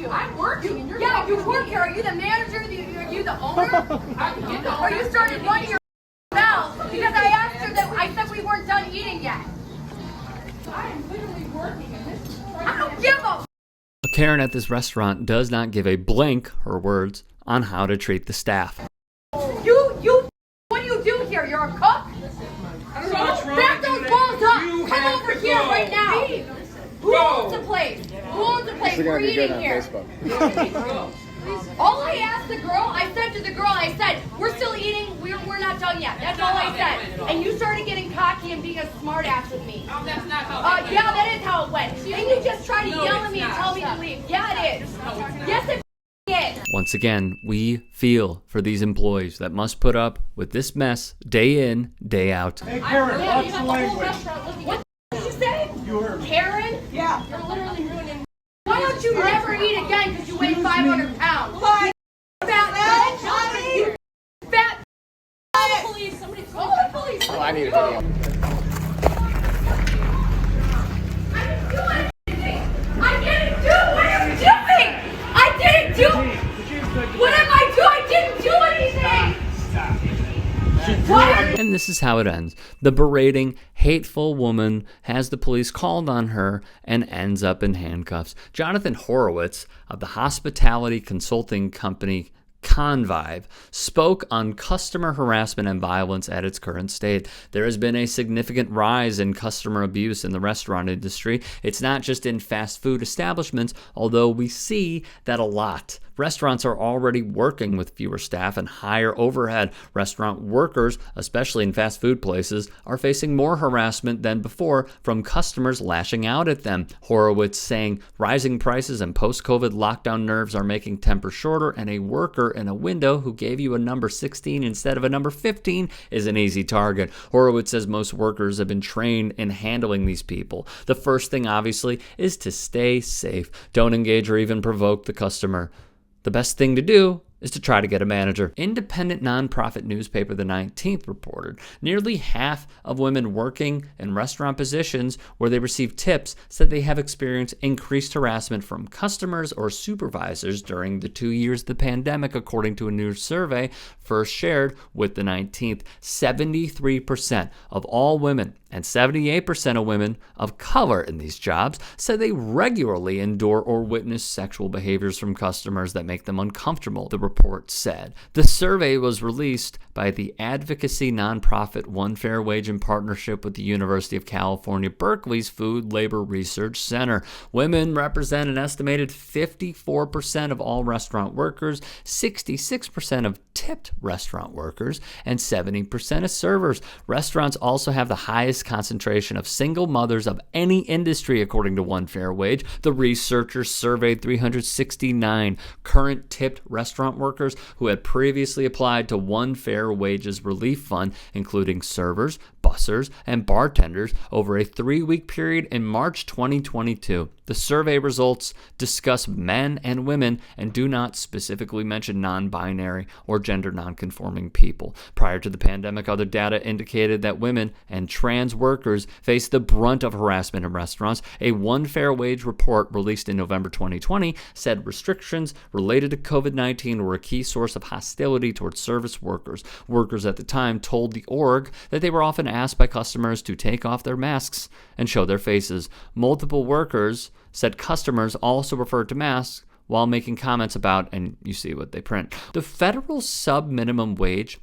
to? I'm working and you're Yeah, you work here. Are you the manager? Are you the owner? Or you started running your mouth because I asked her that I said we weren't done eating yet. I am literally working and this is I don't give a Karen at this restaurant does not give a blink, her words, on how to treat the staff. What do you do here? You're a cook? Back those balls up. Come over here right now. Who owns the place? Who owns the place? We're eating here. All I asked the girl, I said to the girl, I said, we're still eating, we're not done yet. That's all I said. And you started getting cocky and being a smart ass with me. Oh, that's not how it went. Yeah, that is how it went. And you just try to yell at me and tell me to leave. Yeah, it is. Yes, it is. Once again, we feel for these employees that must put up with this mess day in, day out. Hey, Karen, watch the language. What did you say? You heard me. Karen? Yeah, you're literally ruining. Why don't you never eat again because you weigh 500 pounds? Why? Fat bitch! You fat bitch! Police, somebody Call the police! Oh, I need a video. I didn't do anything! I didn't do what are you doing? I didn't do what am I doing? I didn't do anything! What? And this is how it ends. The berating, hateful woman has the police called on her and ends up in handcuffs. Jonathan Horowitz of the hospitality consulting company Convive spoke on customer harassment and violence at its current state. There has been a significant rise in customer abuse in the restaurant industry. It's not just in fast food establishments, although we see that a lot. Restaurants are already working with fewer staff and higher overhead. Restaurant workers, especially in fast food places, are facing more harassment than before from customers lashing out at them. Horowitz saying rising prices and post-COVID lockdown nerves are making tempers shorter, and a worker in a window who gave you a number 16 instead of a number 15 is an easy target. Horowitz says most workers have been trained in handling these people. The first thing, obviously, is to stay safe. Don't engage or even provoke the customer. The best thing to do is to try to get a manager. Independent nonprofit newspaper The 19th reported nearly half of women working in restaurant positions where they receive tips said they have experienced increased harassment from customers or supervisors during the 2 years of the pandemic, according to a new survey first shared with The 19th. 73% of all women and 78% of women of color in these jobs said they regularly endure or witness sexual behaviors from customers that make them uncomfortable, the report said. The survey was released by the advocacy nonprofit One Fair Wage in partnership with the University of California, Berkeley's Food Labor Research Center. Women represent an estimated 54% of all restaurant workers, 66% of tipped restaurant workers, and 70% of servers. Restaurants also have the highest concentration of single mothers of any industry, according to One Fair Wage. The researchers surveyed 369 current tipped restaurant workers who had previously applied to One Fair Wage's relief fund, including servers, bussers, and bartenders over a 3-week period in March 2022. The survey results discuss men and women and do not specifically mention non-binary or gender non-conforming people. Prior to the pandemic, other data indicated that women and trans workers face the brunt of harassment in restaurants. A One Fair Wage report released in November 2020 said restrictions related to COVID-19 were a key source of hostility towards service workers. Workers at the time told the org that they were often asked by customers to take off their masks and show their faces. Multiple workers said customers also referred to masks while making comments about, and you see what they print. The federal sub-minimum wage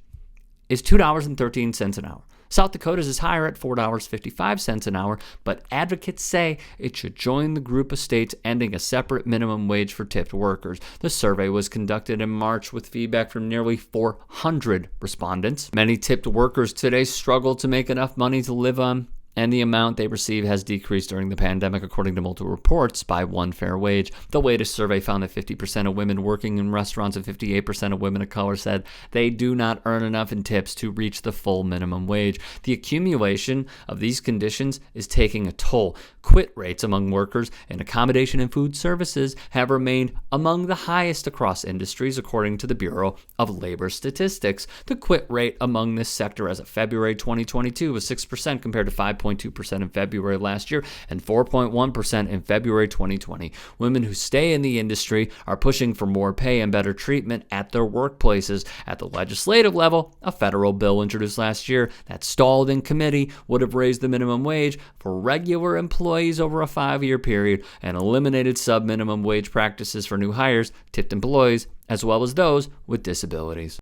is $2.13 an hour. South Dakota's is higher at $4.55 an hour, but advocates say it should join the group of states ending a separate minimum wage for tipped workers. The survey was conducted in March with feedback from nearly 400 respondents. Many tipped workers today struggle to make enough money to live on, and the amount they receive has decreased during the pandemic, according to multiple reports by One Fair Wage. The latest survey found that 50% of women working in restaurants and 58% of women of color said they do not earn enough in tips to reach the full minimum wage. The accumulation of these conditions is taking a toll. Quit rates among workers in accommodation and food services have remained among the highest across industries, according to the Bureau of Labor Statistics. The quit rate among this sector as of February 2022 was 6% compared to 5.8% 5.2% in February last year and 4.1% in February 2020. Women who stay in the industry are pushing for more pay and better treatment at their workplaces. At the legislative level, a federal bill introduced last year that stalled in committee would have raised the minimum wage for regular employees over a 5-year period and eliminated sub-minimum wage practices for new hires, tipped employees, as well as those with disabilities.